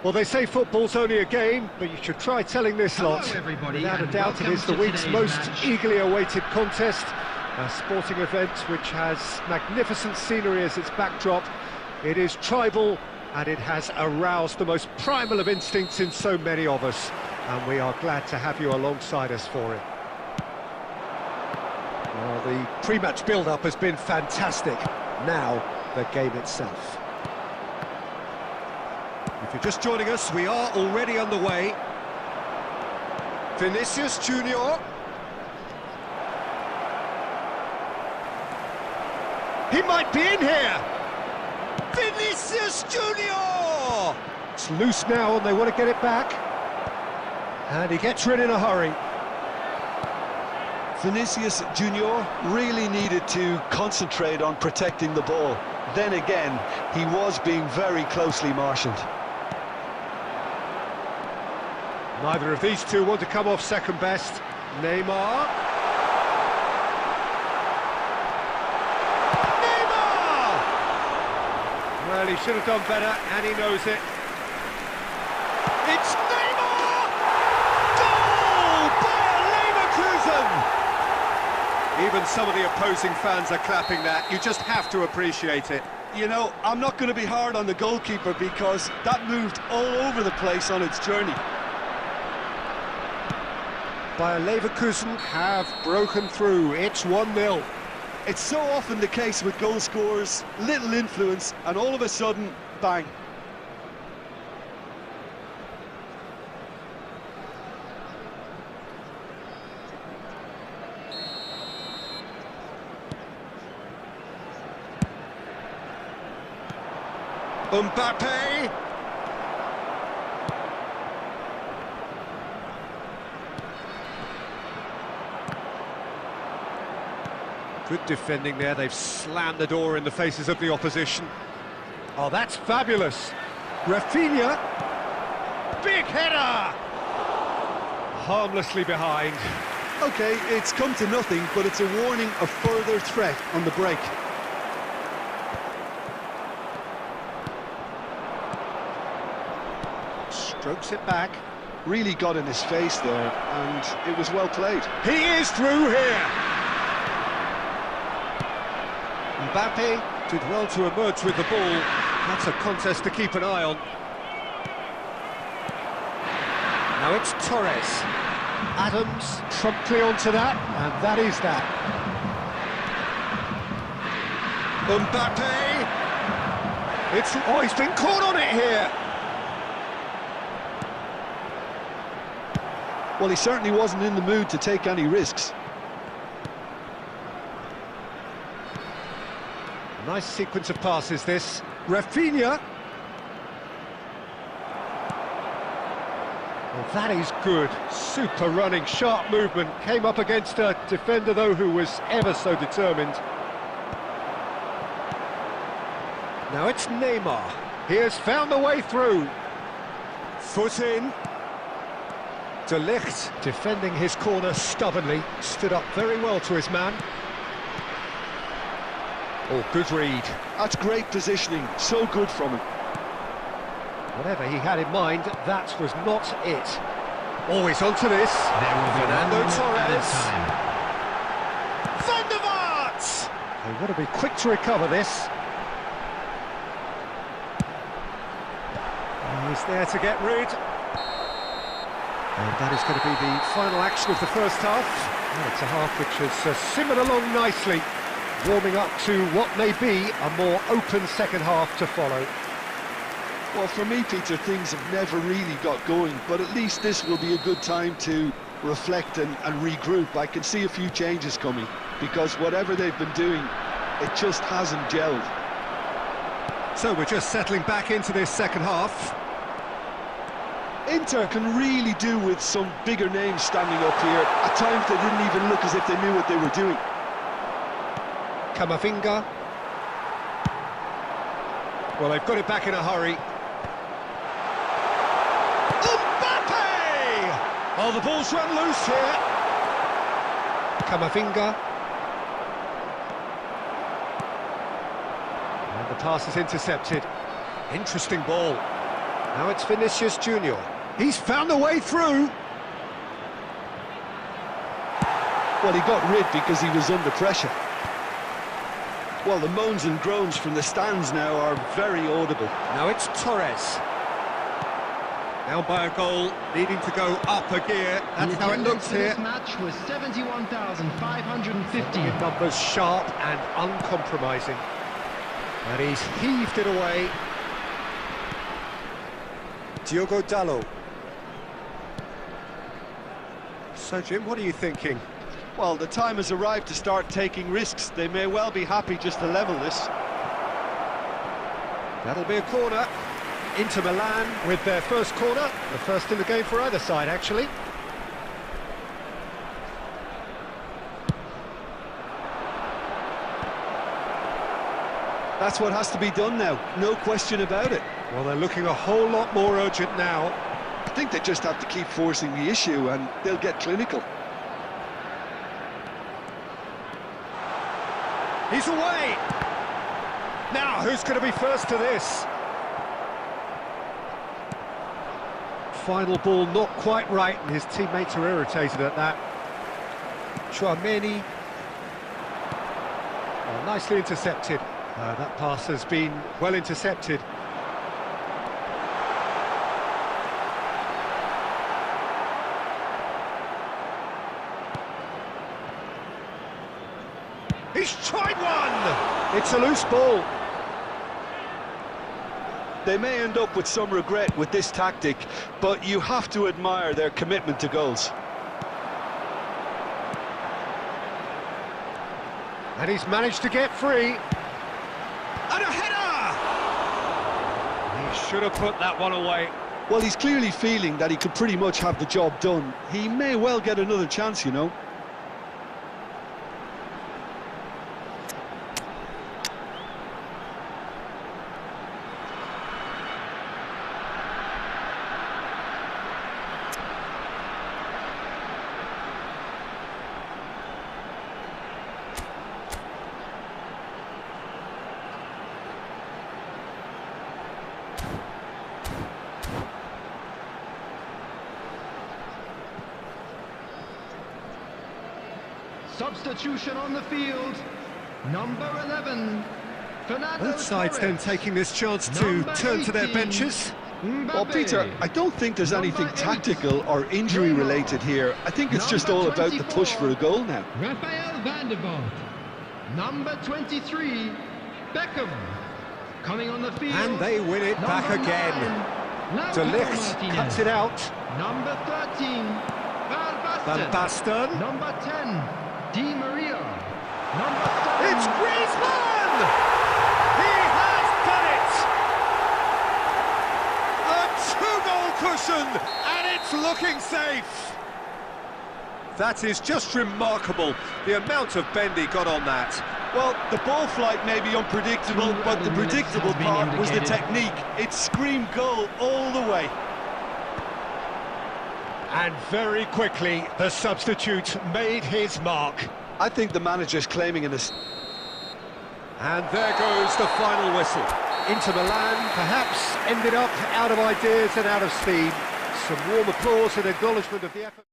Well, they say football's only a game, but you should try telling this lot. Everybody, Without a and doubt, it welcome is the to week's today's most match. eagerly awaited contest. A sporting event which has magnificent scenery as its backdrop. It is tribal, and it has aroused the most primal of instincts in so many of us. And we are glad to have you alongside us for it. Well, the pre-match build-up has been fantastic. Now, the game itself. If you're just joining us, we are already underway. Vinicius Junior. He might be in here. Vinicius Junior. It's loose now, and they want to get it back. And he gets rid in a hurry. Vinicius Junior really needed to concentrate on protecting the ball. Then again, he was being very closely marshalled. Neither of these two want to come off second best. Neymar. Neymar! Well, he should have done better, and he knows it. It's Neymar! Goal! Bayer Leverkusen! Even some of the opposing fans are clapping that. You just have to appreciate it. You know, I'm not going to be hard on the goalkeeper because that moved all over the place on its journey. Bayer Leverkusen have broken through. It's 1-0. It's so often the case with goal scorers, little influence, and all of a sudden, bang. Mbappe. Good defending there. They've slammed the door in the faces of the opposition. Oh, that's fabulous. Rafinha. Big header. Harmlessly behind. Okay, it's come to nothing, but it's a warning of further threat on the break. Strokes it back. Really got in his face there, and it was well played. He is through here. Mbappe did well to emerge with the ball. That's a contest to keep an eye on. Now it's Torres. Adams promptly onto that, and that is that. Mbappe! He's been caught on it here! Well, he certainly wasn't in the mood to take any risks. Nice sequence of passes, this. Rafinha. Well, that is good. Super running, sharp movement. Came up against a defender, though, who was ever so determined. Now it's Neymar. He has found the way through. Foot in. De Ligt defending his corner stubbornly. Stood up very well to his man. Oh, good read. That's great positioning, so good from him. Whatever he had in mind, that was not it. Always onto this. There will be Fernando one at a Torres. Van der Vaart! They want to be quick to recover this. He's there to get rid. And that is going to be the final action of the first half. Well, it's a half which has simmered along nicely, warming up to what may be a more open second half to follow. Well, for me, Peter, things have never really got going, but at least this will be a good time to reflect and regroup. I can see a few changes coming, because whatever they've been doing, it just hasn't gelled. So we're just settling back into this second half. Inter can really do with some bigger names standing up here. At times they didn't even look as if they knew what they were doing. Camavinga. Well, they've got it back in a hurry. Mbappe! Oh, the ball's run loose here. Camavinga. And the pass is intercepted. Interesting ball. Now it's Vinicius Junior. He's found a way through. Well, he got rid because he was under pressure. Well, the moans and groans from the stands now are very audible. Now it's Torres. Down by a goal, needing to go up a gear. That's how it looks here. This match was 71,550. Numbers sharp and uncompromising. And he's heaved it away. Diogo Dalot. So, Jim, what are you thinking? Well, the time has arrived to start taking risks. They may well be happy just to level this. That'll be a corner. Inter Milan with their first corner. The first in the game for either side, actually. That's what has to be done now, no question about it. Well, they're looking a whole lot more urgent now. I think they just have to keep forcing the issue and they'll get clinical. He's away! Now, who's going to be first to this? Final ball not quite right, and his teammates are irritated at that. Chouameni. Oh, nicely intercepted. That pass has been well intercepted. He's tried one! It's a loose ball. They may end up with some regret with this tactic, but you have to admire their commitment to goals. And he's managed to get free. And a header! He should have put that one away. Well, he's clearly feeling that he could pretty much have the job done. He may well get another chance, you know. Substitution on the field. Number 11. Fernando Both sides then Torres. taking this chance to turn to their 18, benches. Well, Peter, I don't think there's anything tactical or injury-related here. I think it's just all about the push for a goal now. Rafael van der Vaart. Number 23. Beckham. Coming on the field. And they win it back Number again. 9, De Lautaro Ligt Martinez. cuts it out. Number 13. Van Basten. Number 10. Di Maria. Number 7. It's Griezmann! He has done it! A two-goal cushion, and it's looking safe. That is just remarkable, the amount of bend he got on that. Well, the ball flight may be unpredictable, but the predictable part was the technique. It screamed goal all the way. And very quickly, the substitute made his mark. I think the manager's claiming an assist. And there goes the final whistle. Inter Milan perhaps ended up out of ideas and out of steam. Some warm applause and acknowledgement of the effort.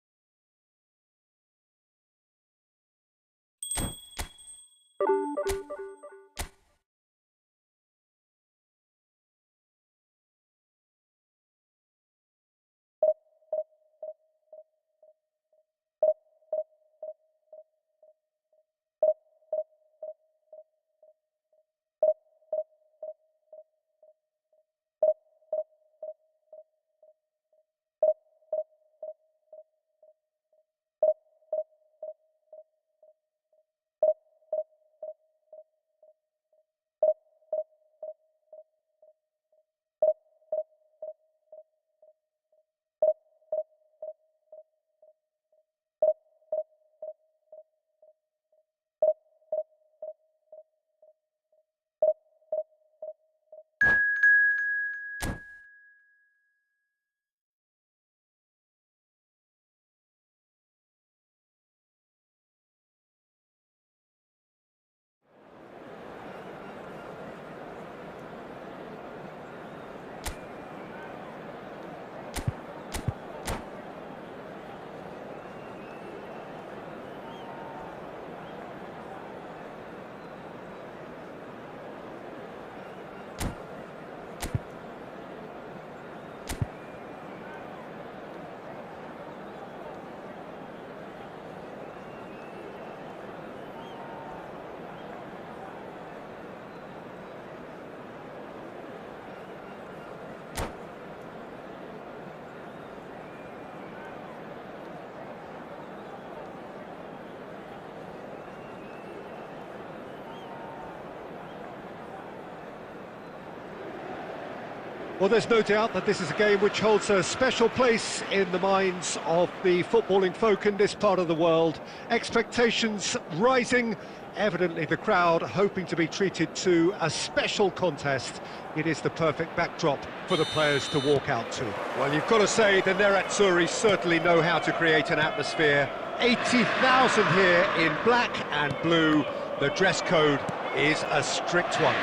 Well, there's no doubt that this is a game which holds a special place in the minds of the footballing folk in this part of the world. Expectations rising, evidently the crowd hoping to be treated to a special contest. It is the perfect backdrop for the players to walk out to. Well, you've got to say the Nerazzurri certainly know how to create an atmosphere. 80,000 here in black and blue. The dress code is a strict one.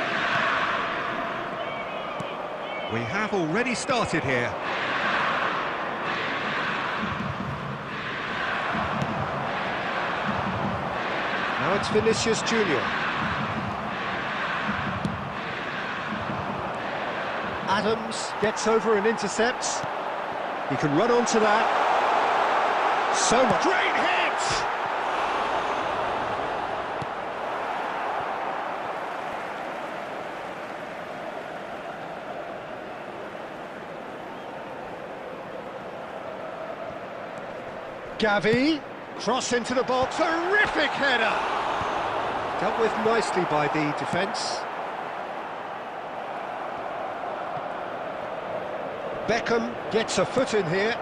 We have already started here. Now it's Vinicius Junior. Adams gets over and intercepts. He can run onto that. So much. Great hit! Gavi, cross into the box, terrific header! Dealt with nicely by the defence. Beckham gets a foot in here.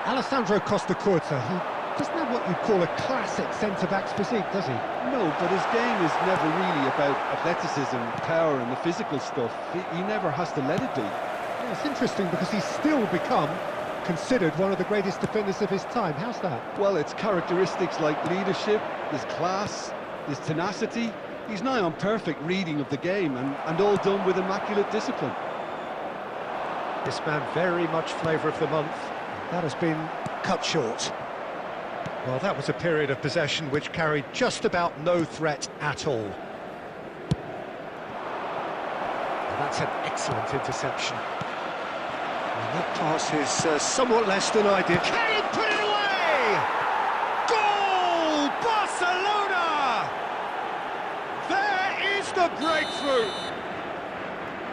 Alessandro Costa Curta, he doesn't have what you'd call a classic centre-back's physique, does he? No, but his game is never really about athleticism, power and the physical stuff. He never has to let it be. Well, it's interesting because he's still become considered one of the greatest defenders of his time. How's that? Well, it's characteristics like leadership, his class, his tenacity. He's nigh on perfect reading of the game and all done with immaculate discipline. This man very much flavour of the month. That has been cut short. Well, that was a period of possession which carried just about no threat at all. And that's an excellent interception. And that pass is somewhat less than ideal. Can he put it away? Goal! Barcelona! There is the breakthrough!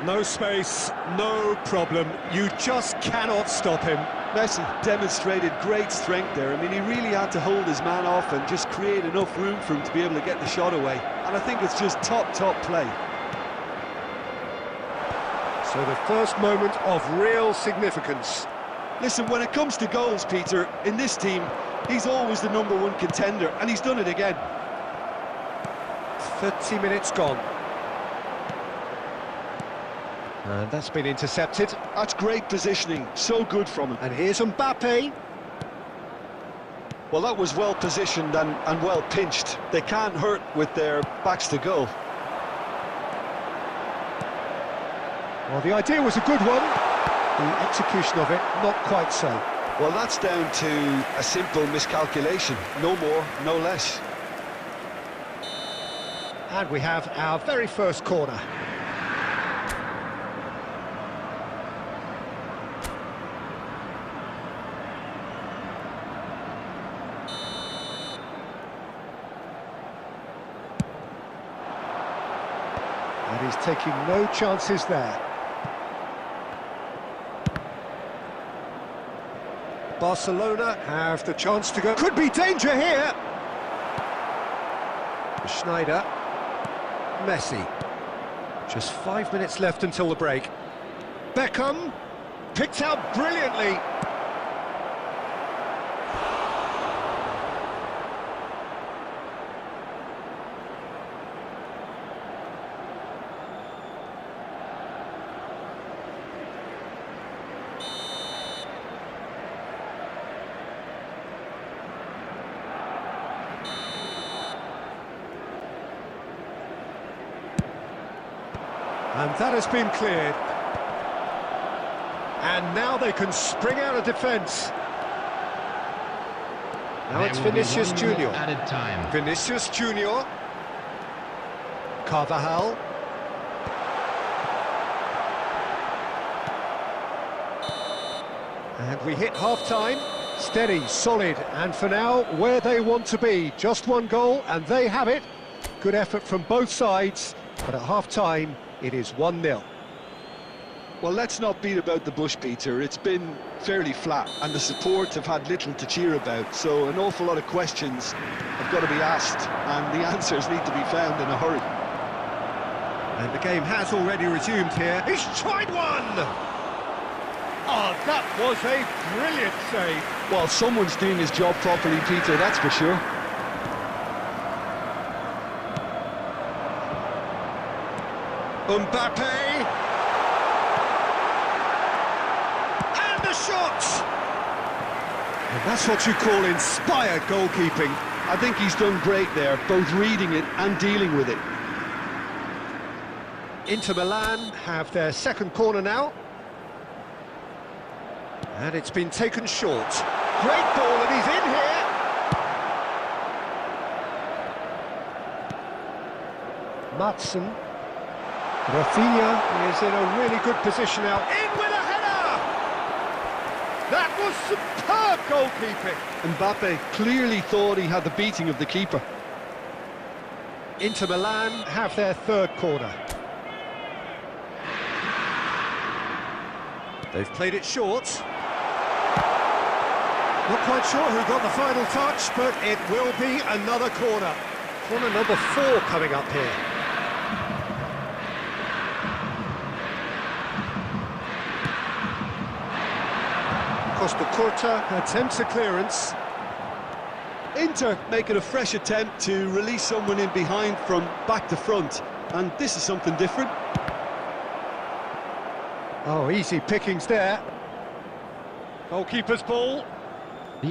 No space, no problem. You just cannot stop him. Messi demonstrated great strength there. I mean, he really had to hold his man off and just create enough room for him to be able to get the shot away. And I think it's just top play. So the first moment of real significance. Listen, when it comes to goals, Peter, in this team, he's always the #1 contender, and he's done it again. 30 minutes gone. And that's been intercepted. That's great positioning, so good from him. And here's Mbappe. Well, that was well positioned and well pinched. They can't hurt with their backs to goal. Well, the idea was a good one. The execution of it, not quite so. Well, that's down to a simple miscalculation. No more, no less. And we have our very first corner. And he's taking no chances there. Barcelona have the chance to go. Could be danger here. Schneider. Messi. Just 5 minutes left until the break. Beckham. Picked out brilliantly. And that has been cleared. And now they can spring out of defence. Now it's Vinicius Junior. Added time. Vinicius Junior. Carvajal. And we hit half-time. Steady, solid, and for now, where they want to be. Just one goal, and they have it. Good effort from both sides, but at half-time, it is 1-0. Well, let's not beat about the bush, Peter. It's been fairly flat, and the support have had little to cheer about, so an awful lot of questions have got to be asked, and the answers need to be found in a hurry. And the game has already resumed here. He's tried one! Oh, that was a brilliant save. Well, someone's doing his job properly, Peter, that's for sure. Mbappe! And the shot! And that's what you call inspired goalkeeping. I think he's done great there, both reading it and dealing with it. Inter Milan have their second corner now. And it's been taken short. Great ball, and he's in here! Matson. Rafinha is in a really good position now. In with a header! That was superb goalkeeping. Mbappe clearly thought he had the beating of the keeper. Inter Milan have their third corner. They've played it short. Not quite sure who got the final touch, but it will be another corner. Corner number 4 coming up here. Costa Curta attempts a clearance. Inter making a fresh attempt to release someone in behind from back to front, and this is something different. Oh, easy pickings there. Goalkeeper's ball.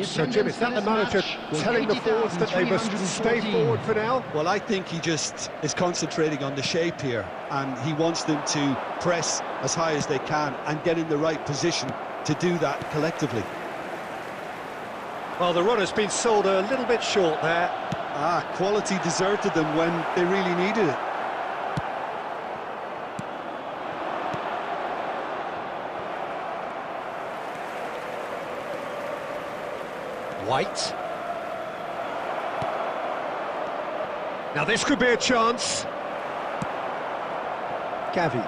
So, Jim, is that the manager telling the forwards that they must stay forward for now? Well, I think he just is concentrating on the shape here, and he wants them to press as high as they can and get in the right position to do that collectively. Well, the run has been sold a little bit short there. Quality deserted them when they really needed it. White. Now this could be a chance. Gavi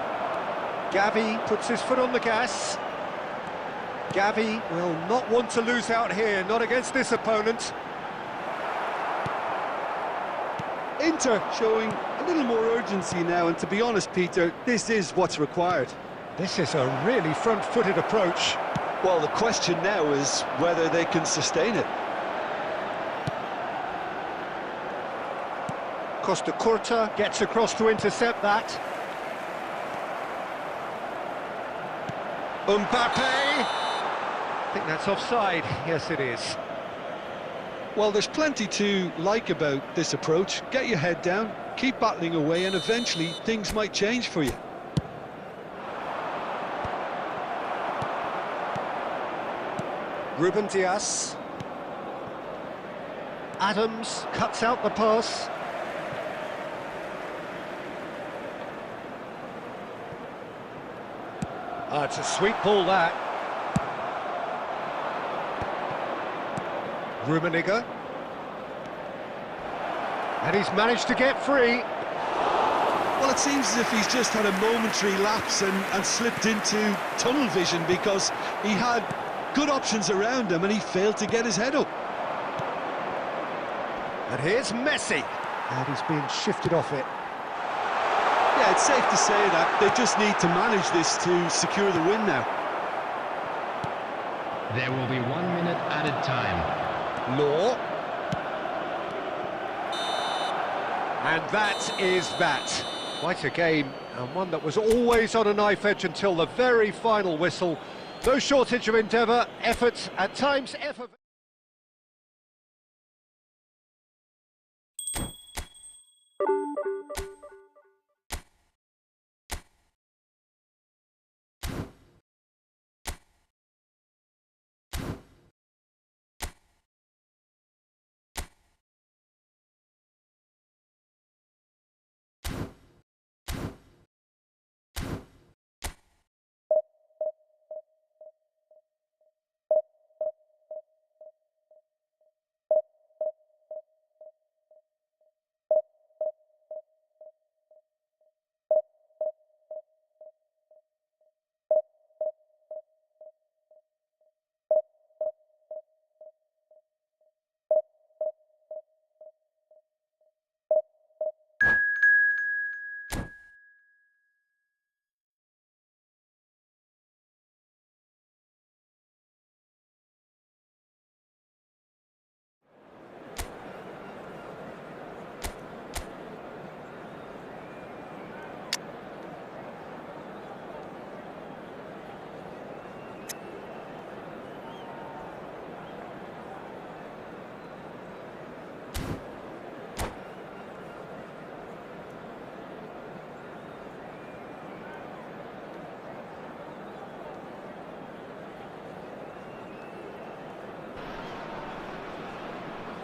puts his foot on the gas. Gavi will not want to lose out here, not against this opponent. Inter showing a little more urgency now, and to be honest, Peter, this is what's required. This is a really front-footed approach. Well, the question now is whether they can sustain it. Costa Curta gets across to intercept that. Mbappe! I think that's offside. Yes, it is. Well, there's plenty to like about this approach. Get your head down, keep battling away, and eventually things might change for you. Ruben Dias. Adams cuts out the pass. It's a sweet ball, that. Rummenigge. And he's managed to get free. Well, it seems as if he's just had a momentary lapse and slipped into tunnel vision, because he had good options around him and he failed to get his head up. And here's Messi. And he's being shifted off it. Yeah, it's safe to say that they just need to manage this to secure the win now. There will be 1 minute added time. Law. And that is that. Quite a game, and one that was always on a knife edge until the very final whistle. No shortage of endeavour, effort, at times effort.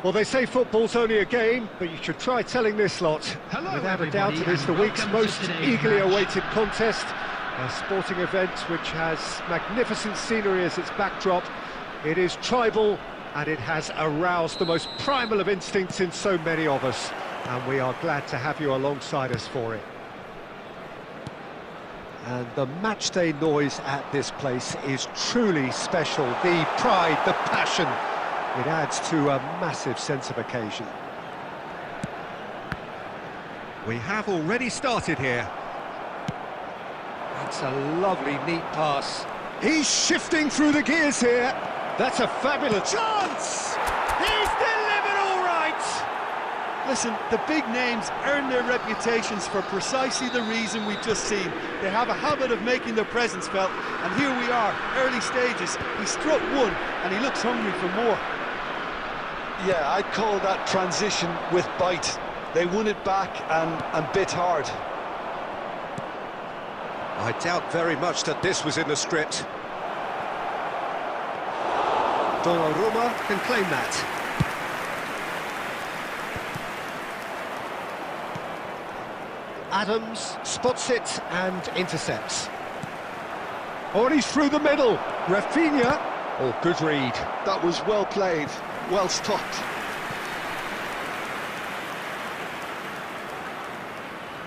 Well, they say football's only a game, but you should try telling this lot. Hello, Without a doubt, it everybody, is the and week's welcome to most today's eagerly match. awaited contest. A sporting event which has magnificent scenery as its backdrop. It is tribal, and it has aroused the most primal of instincts in so many of us. And we are glad to have you alongside us for it. And the matchday noise at this place is truly special. The pride, the passion. It adds to a massive sense of occasion. We have already started here. That's a lovely, neat pass. He's shifting through the gears here. That's a fabulous chance! He's delivered all right! Listen, the big names earn their reputations for precisely the reason we've just seen. They have a habit of making their presence felt, and here we are, early stages. He struck one, and he looks hungry for more. Yeah, I'd call that transition with bite. They won it back and bit hard. I doubt very much that this was in the script. Donnarumma can claim that. Adams spots it and intercepts. Oh, and he's through the middle. Rafinha. Oh, good read. That was well played, well stopped.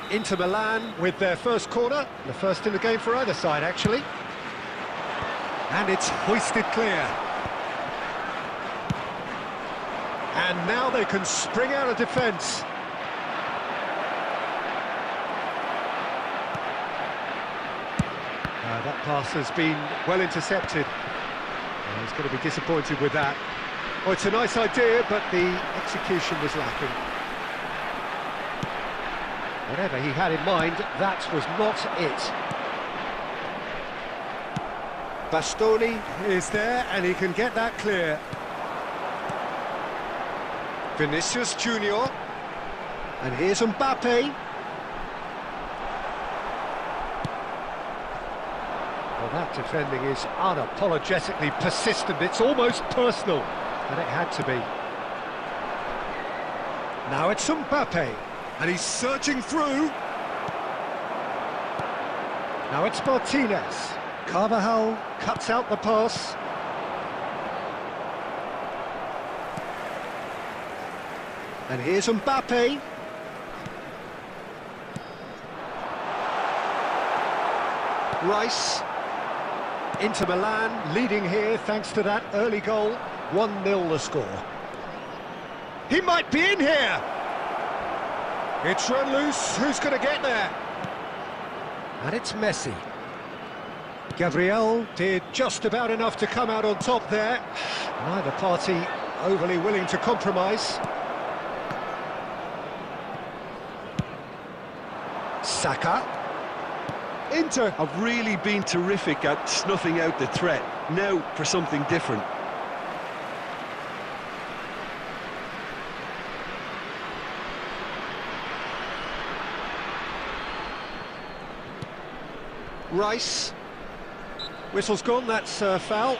Inter Milan with their first corner, the first in the game for either side, actually. And it's hoisted clear. And now they can spring out of defence. That pass has been well intercepted. He's going to be disappointed with that. Oh, it's a nice idea, but the execution was lacking. Whatever he had in mind, that was not it. Bastoni is there, and he can get that clear. Vinicius Junior. And here's Mbappe. Well, that defending is unapologetically persistent. It's almost personal, and it had to be. Now it's Mbappe. And he's surging through. Now it's Martinez. Carvajal cuts out the pass. And here's Mbappe. Rice. Inter Milan leading here thanks to that early goal. 1-0 the score. He might be in here. It's run loose, who's going to get there? And it's Messi. Gabriel did just about enough to come out on top there. Neither party overly willing to compromise. Saka. Inter have really been terrific at snuffing out the threat. Now for something different. Rice. Whistle's gone, that's a foul.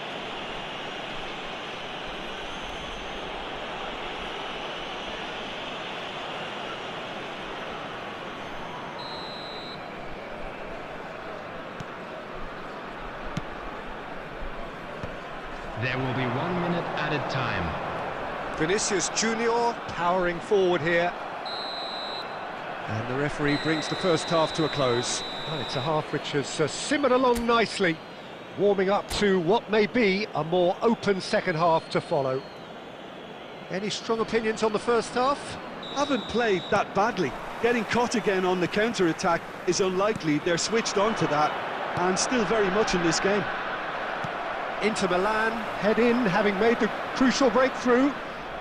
There will be 1 minute added time. Vinicius Junior powering forward here. And the referee brings the first half to a close. Well, it's a half which has simmered along nicely, warming up to what may be a more open second half to follow. Any strong opinions on the first half? Haven't played that badly. Getting caught again on the counter-attack is unlikely. They're switched on to that, and still very much in this game. Inter Milan head in, having made the crucial breakthrough.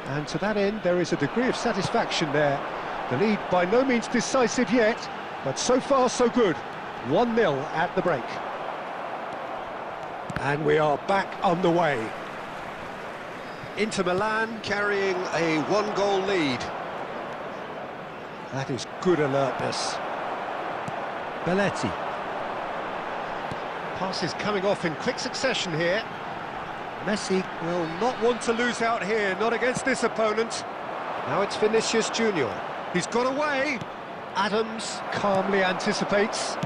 And to that end, there is a degree of satisfaction there. The lead by no means decisive yet, but so far so good. 1-0 at the break. And we are back on the way. Inter Milan carrying a 1-goal lead. That is good alertness. Belletti. Passes coming off in quick succession here. Messi will not want to lose out here, not against this opponent. Now it's Vinicius Junior. He's got away. Adams calmly anticipates.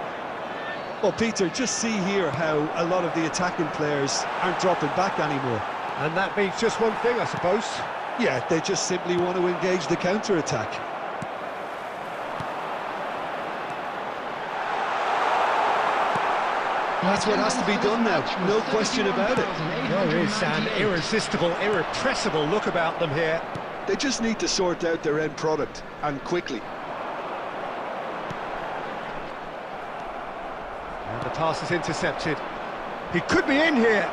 Well, Peter, just see here how a lot of the attacking players aren't dropping back anymore. And that means just one thing, I suppose. Yeah, they just simply want to engage the counter-attack. That's what has to be done now, no question about it. There is an irresistible, irrepressible look about them here. They just need to sort out their end product, and quickly. And the pass is intercepted. He could be in here.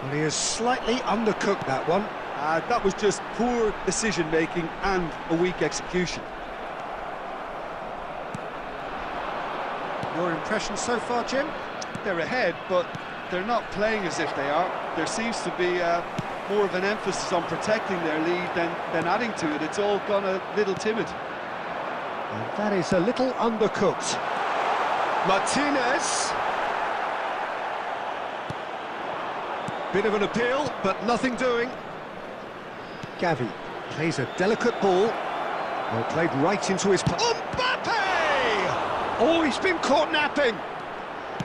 Well, he has slightly undercooked that one. That was just poor decision-making and a weak execution. Your impression so far, Jim? They're ahead, but they're not playing as if they are. There seems to be more of an emphasis on protecting their lead than adding to it. It's all gone a little timid. And that is a little undercooked. Martinez. Bit of an appeal, but nothing doing. Gavi plays a delicate ball. Well, played right into his... Mbappe! Oh, he's been caught napping.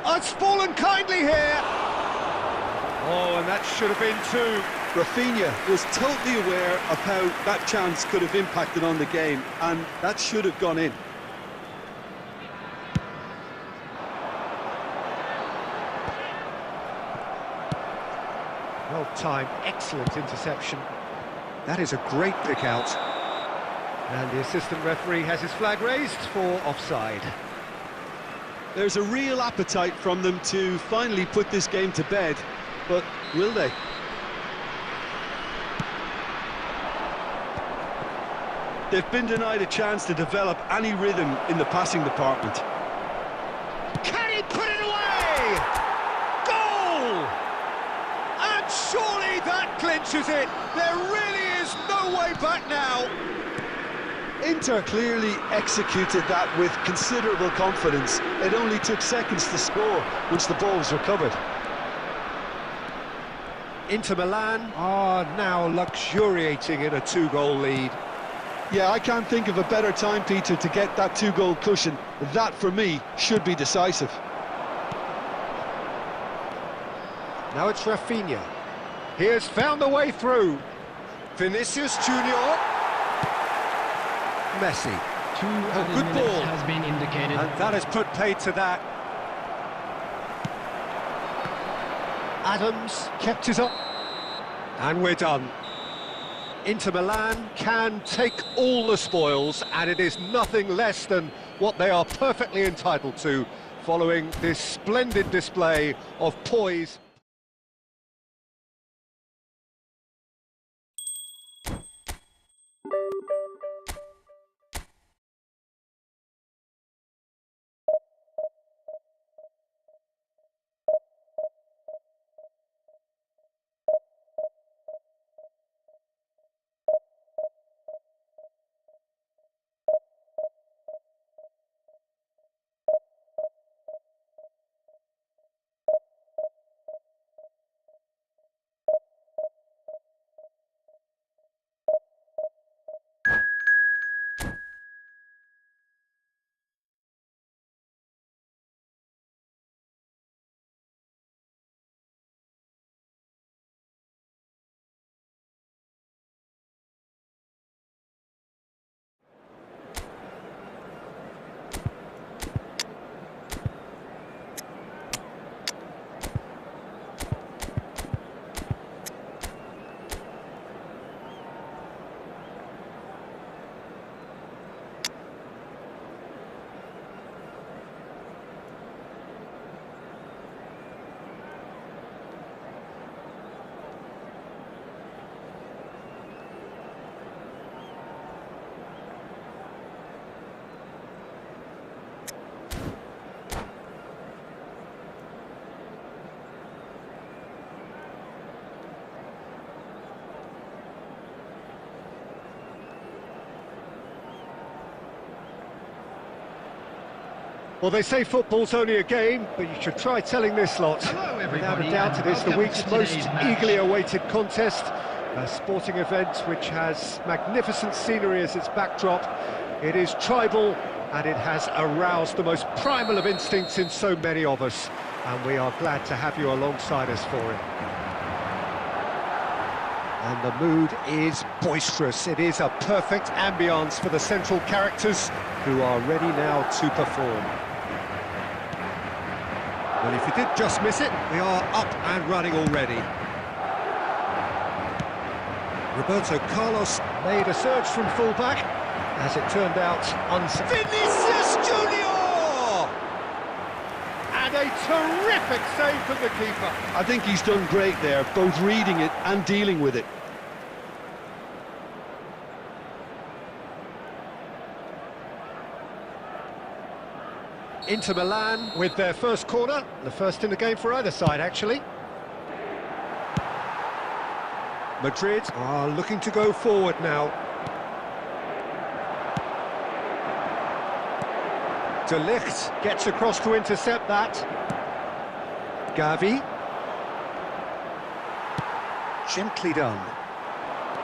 Oh, it's fallen kindly here. Oh, and that should have been two. Rafinha was totally aware of how that chance could have impacted on the game, and that should have gone in. Well timed, excellent interception. That is a great pick out. And the assistant referee has his flag raised for offside. There's a real appetite from them to finally put this game to bed, but will they? They've been denied a chance to develop any rhythm in the passing department. Can he put it away? Goal! And surely that clinches it. There really is no way back now. Inter clearly executed that with considerable confidence. It only took seconds to score once the ball was recovered. Inter Milan are now luxuriating in a two-goal lead. Yeah, I can't think of a better time, Peter, to get that two-goal cushion. That, for me, should be decisive. Now it's Rafinha. He has found the way through. Vinicius Junior. Messi. Good good ball. has been indicated. And that has put paid to that. Adams kept it up. And we're done. Inter Milan can take all the spoils, and it is nothing less than what they are perfectly entitled to, following this splendid display of poise. Well, they say football's only a game, but you should try telling this lot. Hello, Without everybody, a doubt, it and is the welcome week's to most today's match. eagerly awaited contest. A sporting event which has magnificent scenery as its backdrop. It is tribal, and it has aroused the most primal of instincts in so many of us. And we are glad to have you alongside us for it. And the mood is boisterous. It is a perfect ambience for the central characters who are ready now to perform. Well, if you did just miss it, we are up and running already. Roberto Carlos made a surge from fullback, as it turned out Vinicius Junior! And a terrific save from the keeper. I think he's done great there, both reading it and dealing with it. Inter Milan with their first corner, the first in the game for either side, actually. Madrid are looking to go forward now. De Ligt gets across to intercept that. Gavi. Gently done.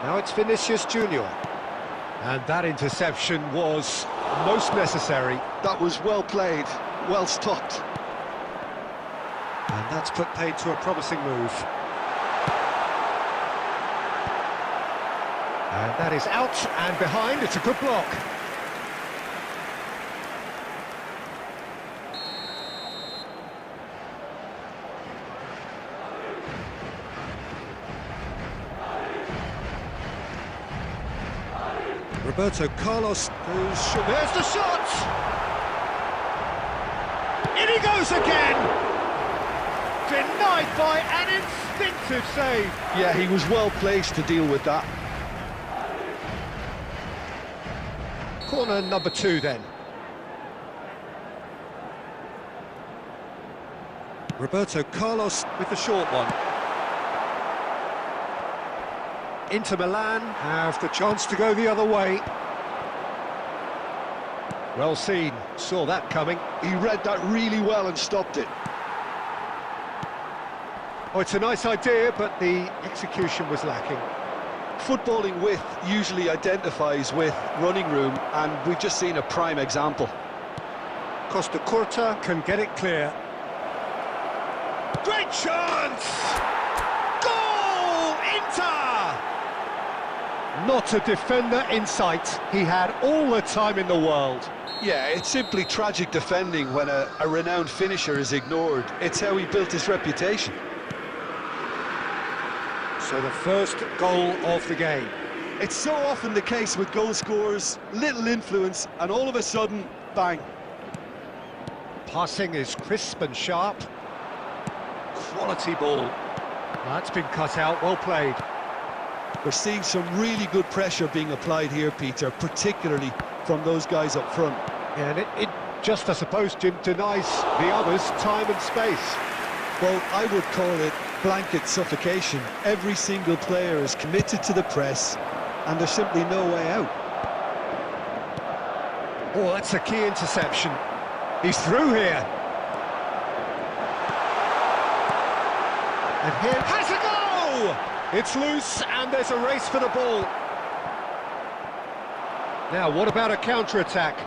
Now it's Vinicius Junior. And that interception was most necessary. That was well played, well stopped. And that's put paid to a promising move. And that is out and behind. It's a good block. Roberto Carlos goes... There's the shot! In he goes again! Denied by an instinctive save. Yeah, he was well placed to deal with that. Corner number 2 then. Roberto Carlos with the short one. Inter Milan have the chance to go the other way. Well seen, saw that coming. He read that really well and stopped it. Oh, it's a nice idea, but the execution was lacking. Footballing width usually identifies with running room, and we've just seen a prime example. Costa Curta can get it clear. Great chance! Goal! Inter! Not a defender in sight. He had all the time in the world. Yeah, it's simply tragic defending when a renowned finisher is ignored. It's how he built his reputation. So the first goal of the game. It's so often the case with goal scorers, little influence, and all of a sudden, bang. Passing is crisp and sharp. Quality ball. That's been cut out, well played. We're seeing some really good pressure being applied here, Peter, particularly from those guys up front. Yeah, and it just, I suppose, Jim, denies the others time and space. Well, I would call it blanket suffocation. Every single player is committed to the press, and there's simply no way out. Oh, that's a key interception. He's through here. And here has a goal! It's loose, and there's a race for the ball. Now, what about a counter-attack?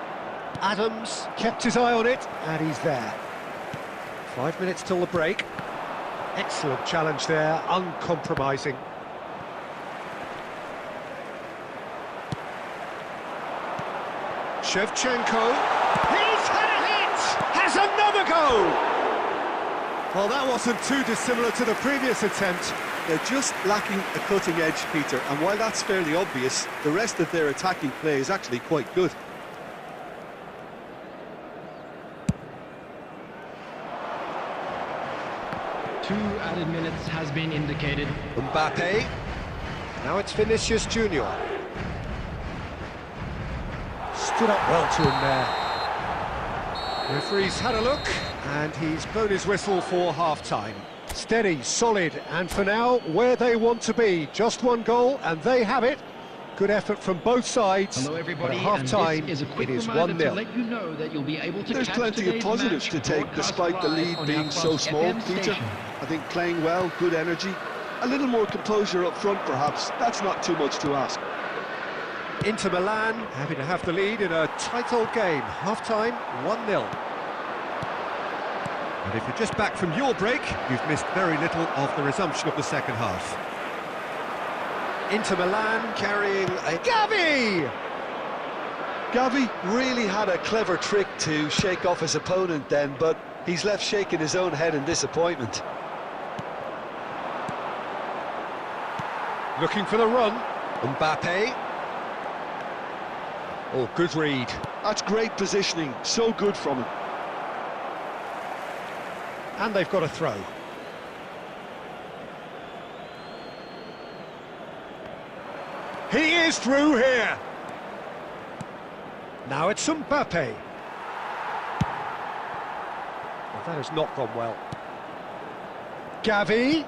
Adams kept his eye on it, and he's there. 5 minutes till the break. Excellent challenge there, uncompromising. Shevchenko. He's had a hit! Has another go! Well, that wasn't too dissimilar to the previous attempt. They're just lacking a cutting edge, Peter, and while that's fairly obvious, the rest of their attacking play is actually quite good. Two added minutes has been indicated. Mbappe. Now it's Vinicius Junior. Stood up well to him there. Referee's had a look, and he's blown his whistle for half-time. Steady, solid, and for now, where they want to be. Just one goal, and they have it. Good effort from both sides. Hello everybody, But at half-time, and this is a quick it is reminder 1-0. to let you know that you'll be able to There's catch plenty of today's positives match to take broadcast despite the live lead on being our so Plus small, FM Peter. station. I think playing well, good energy, a little more composure up front perhaps. That's not too much to ask. Inter Milan happy to have the lead in a tight old game. Half-time, 1-0. And if you're just back from your break, you've missed very little of the resumption of the second half. Inter Milan carrying a Gavi! Gavi really had a clever trick to shake off his opponent then, but he's left shaking his own head in disappointment. Looking for the run. Mbappe. Oh, good read. That's great positioning, so good from him. And they've got a throw. He is through here. Now it's Mbappe. Well, that has not gone well. Gavi.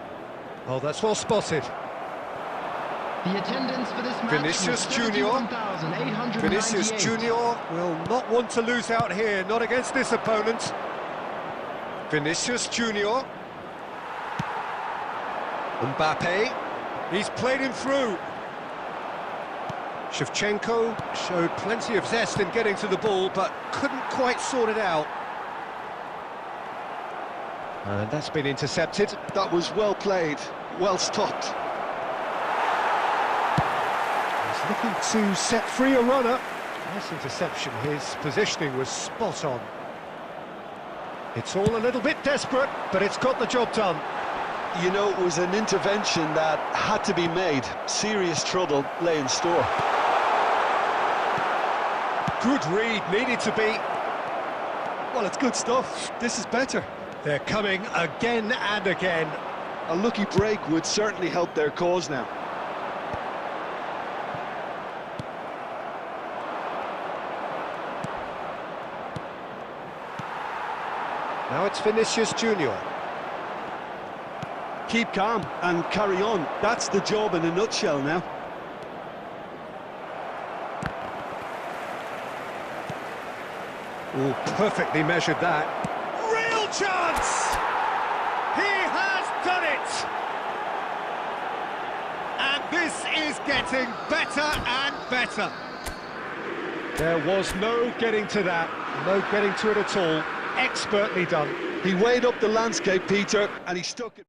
Oh, that's well spotted. The attendance for this match Vinicius was Junior. 31,898. Vinicius Junior will not want to lose out here, not against this opponent. Vinicius Junior. Mbappe. He's played him through. Shevchenko showed plenty of zest in getting to the ball, but couldn't quite sort it out. And that's been intercepted. That was well played, well stopped. He's looking to set free a runner. Nice interception, his positioning was spot on. It's all a little bit desperate, but it's got the job done. You know, it was an intervention that had to be made. Serious trouble lay in store. Good read, needed to be. Well, it's good stuff. This is better. They're coming again and again. A lucky break would certainly help their cause now. Now it's Vinicius Junior. Keep calm and carry on. That's the job in a nutshell now. Oh, perfectly measured that. Real chance! He has done it! And this is getting better and better. There was no getting to that, no getting to it at all. Expertly done. He weighed up the landscape, Peter, and he stuck it.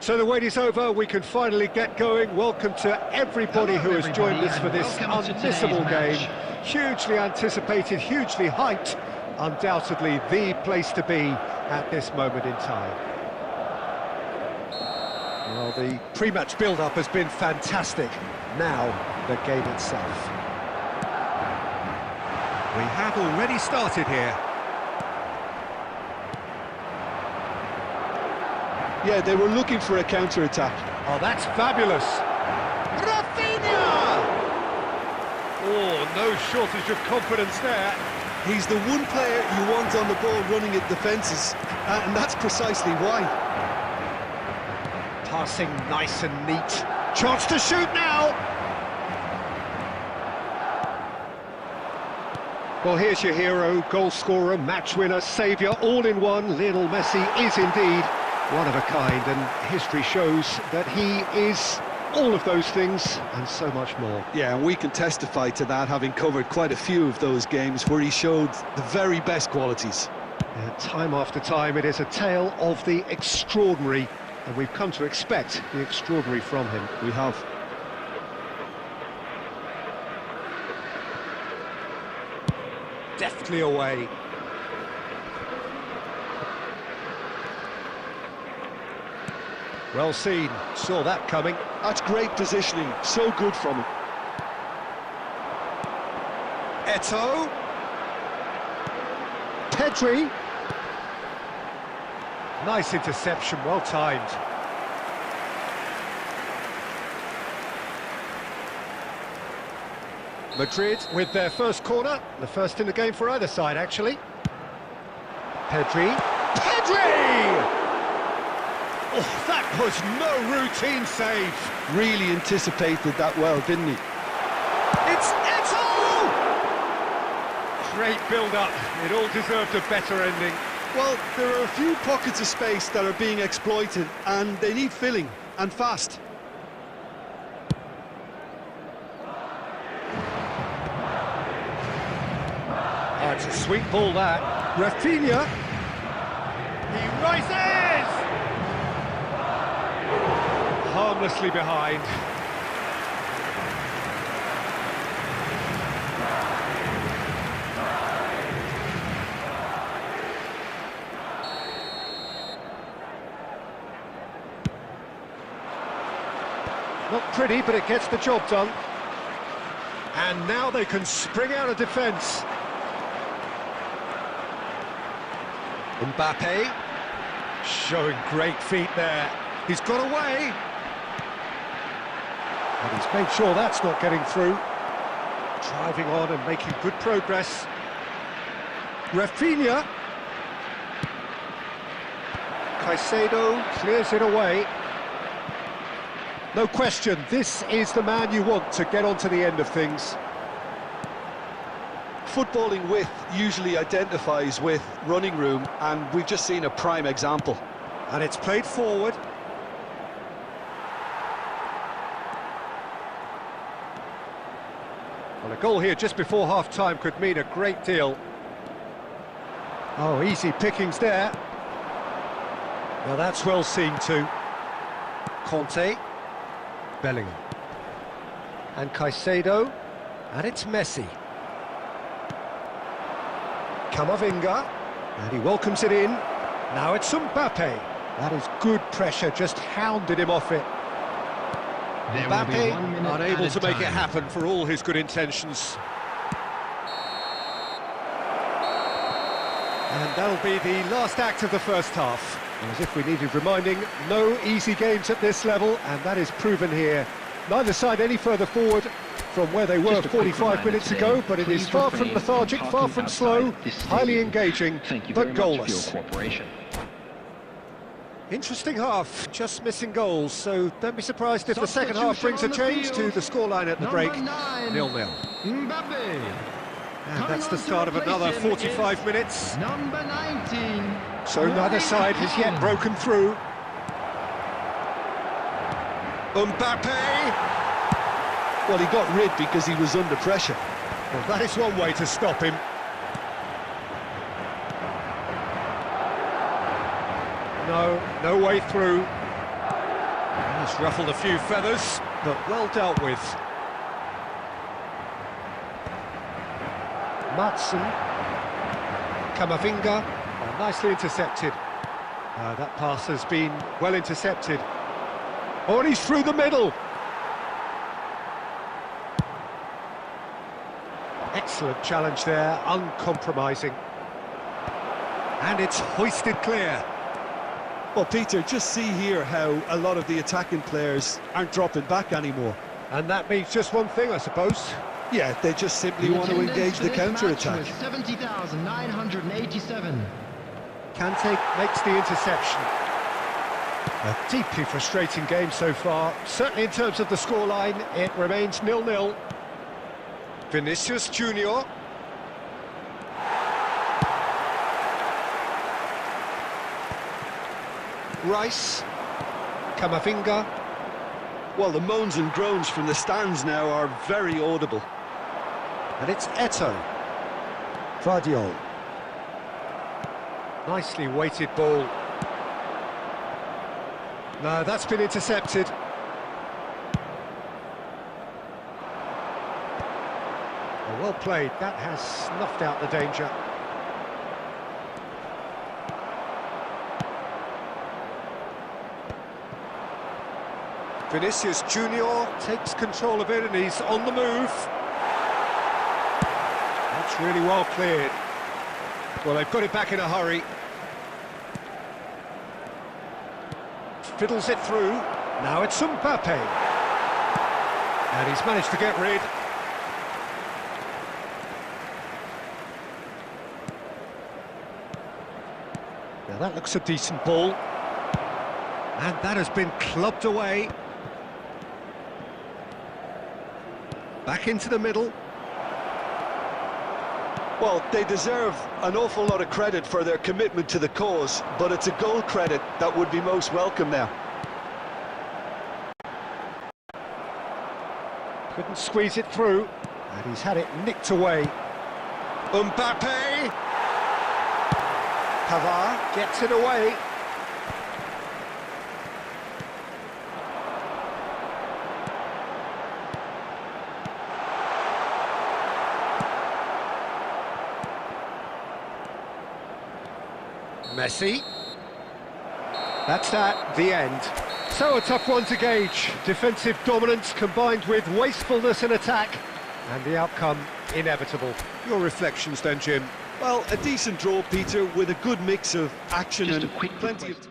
So the wait is over, we can finally get going. Welcome to everybody who has joined us for this unmissable game. Hugely anticipated, hugely hyped. Undoubtedly the place to be at this moment in time. Well, the pre-match build-up has been fantastic. Now, the game itself. We have already started here. Yeah, they were looking for a counter-attack. Oh, that's fabulous. Rafinha! Oh, no shortage of confidence there. He's the one player you want on the ball running at defences, and that's precisely why. Passing nice and neat. Chance to shoot now! Well, here's your hero, goal scorer, match winner, saviour, all in one. Lionel Messi is indeed one of a kind, and history shows that he is all of those things and so much more. Yeah, and we can testify to that, having covered quite a few of those games where he showed the very best qualities. Time after time, it is a tale of the extraordinary, and we've come to expect the extraordinary from him. We have. Deftly away. Well seen, saw that coming. That's great positioning, so good from him. Eto'o. Pedri. Nice interception, well timed. Madrid with their first corner, the first in the game for either side, actually. Pedri. Pedri! Oh, that was no routine save. Really anticipated that well, didn't he? It's Eto'o! Great build-up. It all deserved a better ending. Well, there are a few pockets of space that are being exploited, and they need filling, and fast. Oh, it's a sweet ball, that. Rafinha. He rises! Harmlessly behind. Not pretty, but it gets the job done. And now they can spring out of defence. Mbappe, showing great feet there. He's got away. And he's made sure that's not getting through. Driving on and making good progress. Rafinha. Caicedo clears it away. No question, this is the man you want to get onto the end of things. Footballing width usually identifies with running room, and we've just seen a prime example. And it's played forward. Well, a goal here just before half-time could mean a great deal. Oh, easy pickings there. Well, that's well seen too. Conte. Bellingham. And Caicedo. And it's Messi. Camavinga, and he welcomes it in. Now it's Mbappe. That is good pressure, just hounded him off it. Mbappe unable to make it happen for all his good intentions. And that'll be the last act of the first half. As if we needed reminding, no easy games at this level, and that is proven here. Neither side any further forward from where they were 45 minutes ago, but it is far from lethargic, far from slow, highly engaging, but goalless. Interesting half, just missing goals, so don't be surprised if the second half brings a change to the scoreline at the break, 0-0. And that's the start of another 45 minutes. Number 19. So neither side has yet broken through. Mbappe! Well, he got rid because he was under pressure. Well, that is one way to stop him. No way through. He's ruffled a few feathers, but well dealt with. Matson. Camavinga. Nicely intercepted. That pass has been well intercepted. Oh, and he's through the middle. Excellent challenge there, uncompromising. And it's hoisted clear. Well, Peter, just see here how a lot of the attacking players aren't dropping back anymore. And that means just one thing, I suppose. Yeah, they just simply want to engage the counter-attack. 70,987. Kante makes the interception. A deeply frustrating game so far. Certainly in terms of the scoreline, it remains 0-0. Vinicius Junior. Rice. Camavinga. Well, the moans and groans from the stands now are very audible. And it's Eto'o. Vardiol. Nicely weighted ball. No, that's been intercepted. Well played, that has snuffed out the danger. Vinicius Junior takes control of it and he's on the move. That's really well cleared. Well, they've got it back in a hurry. Fiddles it through. Now it's Mbappe. And he's managed to get rid. Now that looks a decent ball. And that has been clubbed away. Back into the middle. Well, they deserve an awful lot of credit for their commitment to the cause, but it's a goal credit that would be most welcome now. Couldn't squeeze it through, and he's had it nicked away. Mbappe! Pavard gets it away. Messi. That's that, the end. So a tough one to gauge. Defensive dominance combined with wastefulness in attack, and the outcome inevitable. Your reflections then, Jim? Well, a decent draw, Peter, with a good mix of action Just and a quick plenty of... request.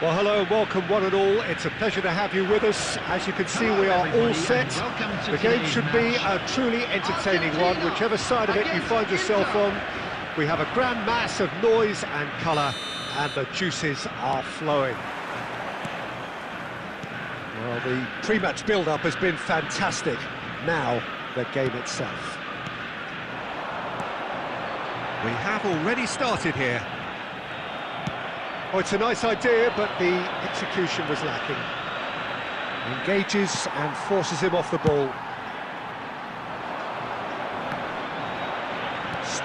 Well, hello and welcome one and all. It's a pleasure to have you with us. As you can see, we are all set. The game should be a truly entertaining one, whichever side of it you find yourself on. We have a grand mass of noise and colour, and the juices are flowing. Well, the pre-match build-up has been fantastic. Now, the game itself. We have already started here. Oh, it's a nice idea, but the execution was lacking. Engages and forces him off the ball.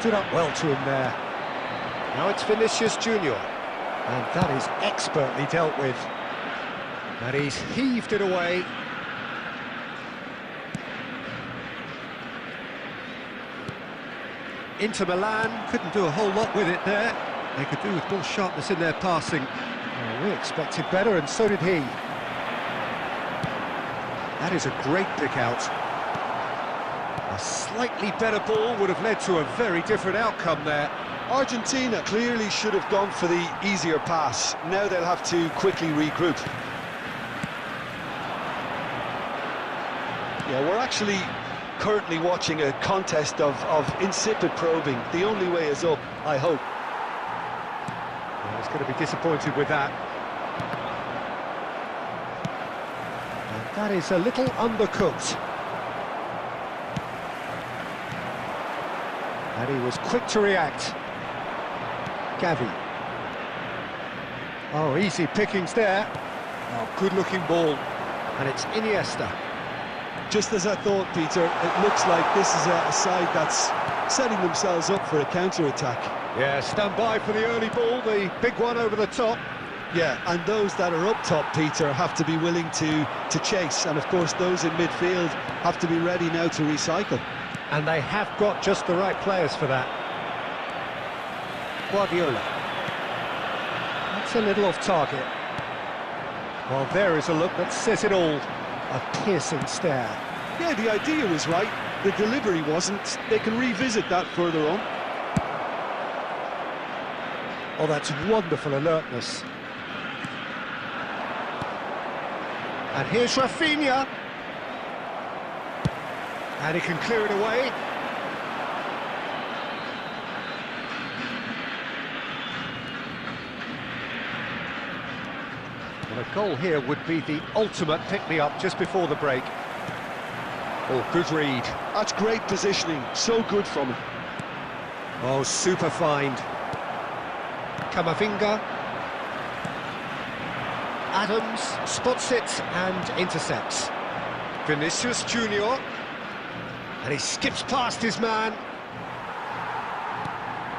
stood up well to him there. Now it's Vinicius Junior, and that is expertly dealt with. And he's heaved it away. Inter Milan couldn't do a whole lot with it there. They could do with more sharpness in their passing. Well, we expected better, and so did he. That is a great pick out. A slightly better ball would have led to a very different outcome there. Argentina clearly should have gone for the easier pass. Now they'll have to quickly regroup. Yeah, we're actually currently watching a contest of insipid probing. The only way is up, I hope. Well, he's going to be disappointed with that. And that is a little undercooked. And he was quick to react. Gavi. Oh, easy pickings there. Oh, good-looking ball. And it's Iniesta. Just as I thought, Peter, it looks like this is a side that's setting themselves up for a counter-attack. Yeah, stand by for the early ball, the big one over the top. Yeah, and those that are up top, Peter, have to be willing to chase. And, of course, those in midfield have to be ready now to recycle. And they have got just the right players for that. Guardiola. That's a little off target. Well, there is a look that says it all. A piercing stare. Yeah, the idea was right. The delivery wasn't. They can revisit that further on. Oh, that's wonderful alertness. And here's Rafinha. And he can clear it away. Well, a goal here would be the ultimate pick-me-up just before the break. Oh, good read. That's great positioning. So good from him. Oh, super find. Camavinga. Adams spots it and intercepts. Vinicius Junior. And he skips past his man.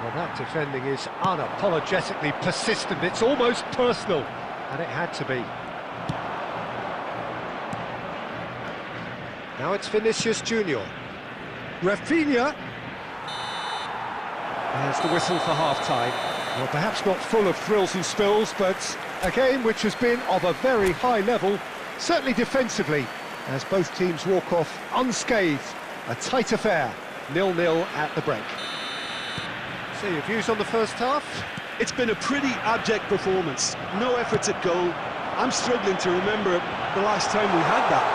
Well, that defending is unapologetically persistent. It's almost personal, and it had to be. Now it's Vinicius Junior. Rafinha. There's the whistle for half-time. Well, perhaps not full of thrills and spills, but a game which has been of a very high level, certainly defensively, as both teams walk off unscathed. A tight affair, 0-0 at the break. So your views on the first half? It's been a pretty abject performance. No efforts at goal. I'm struggling to remember the last time we had that.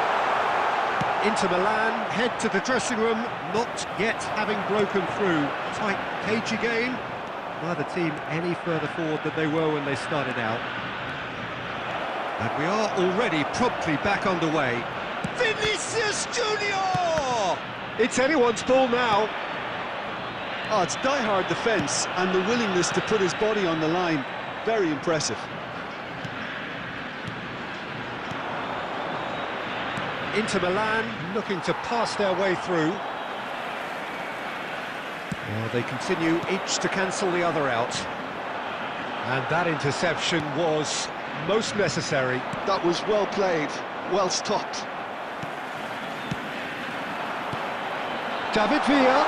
Inter Milan head to the dressing room, not yet having broken through. Tight, cagey game. Neither team any further forward than they were when they started out. And we are already promptly back underway. Vinicius Junior! It's anyone's ball now. Oh, it's die-hard defence and the willingness to put his body on the line. Very impressive. Inter Milan looking to pass their way through. Well, they continue each to cancel the other out. And that interception was most necessary. That was well played, well stopped. David Villa.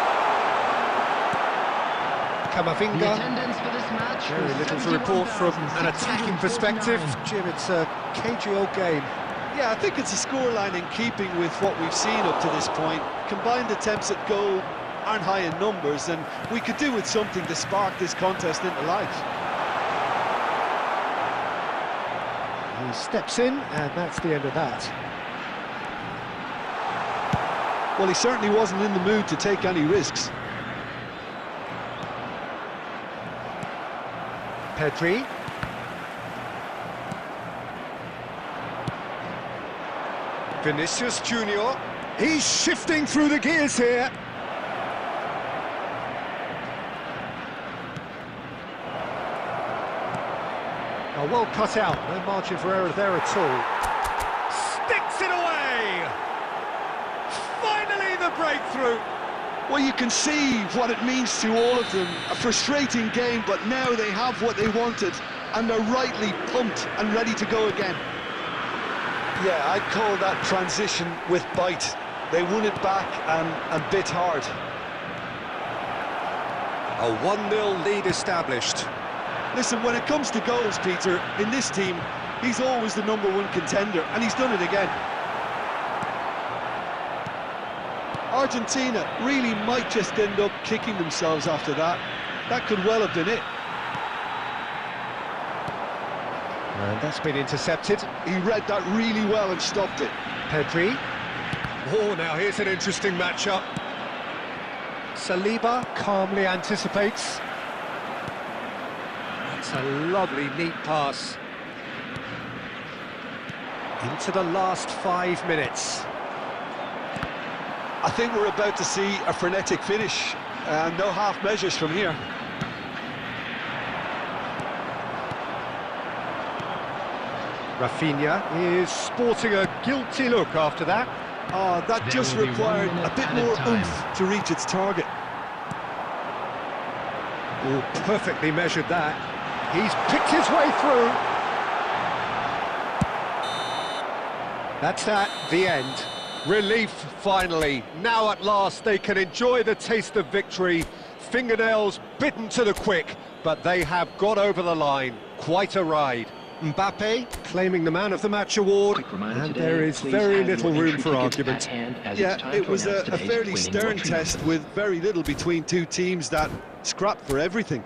The Camavinga. attendance for this match Very was little to report from an attacking perspective. 71,649. Jim, it's a cagey old game. Yeah, I think it's a scoreline in keeping with what we've seen up to this point. Combined attempts at goal aren't high in numbers, and we could do with something to spark this contest into life. He steps in, and that's the end of that. Well, he certainly wasn't in the mood to take any risks. Pedri. Vinicius Junior. He's shifting through the gears here. Oh, well cut out, no margin for error there at all. Sticks it away! Finally the breakthrough! Well, you can see what it means to all of them. A frustrating game, but now they have what they wanted, and they're rightly pumped and ready to go again. Yeah, I'd call that transition with bite. They won it back and bit hard. A 1-0 lead established. Listen, when it comes to goals, Peter, in this team, he's always the #1 contender, and he's done it again. Argentina really might just end up kicking themselves after that. That could well have been it. And that's been intercepted. He read that really well and stopped it. Pedri. Oh, now here's an interesting matchup. Saliba calmly anticipates. That's a lovely, neat pass. Into the last 5 minutes. I think we're about to see a frenetic finish, and no half measures from here. Rafinha is sporting a guilty look after that. Oh, that There just will be required 1 minute a bit added more time. oomph to reach its target. Oh, perfectly measured that. He's picked his way through. That's that, the end. Relief, finally. Now at last they can enjoy the taste of victory. Fingernails bitten to the quick, but they have got over the line. Quite a ride. Mbappe claiming the Man of the Match award, and there is very little room for argument. Yeah, it was a fairly stern test with very little between two teams that scrapped for everything.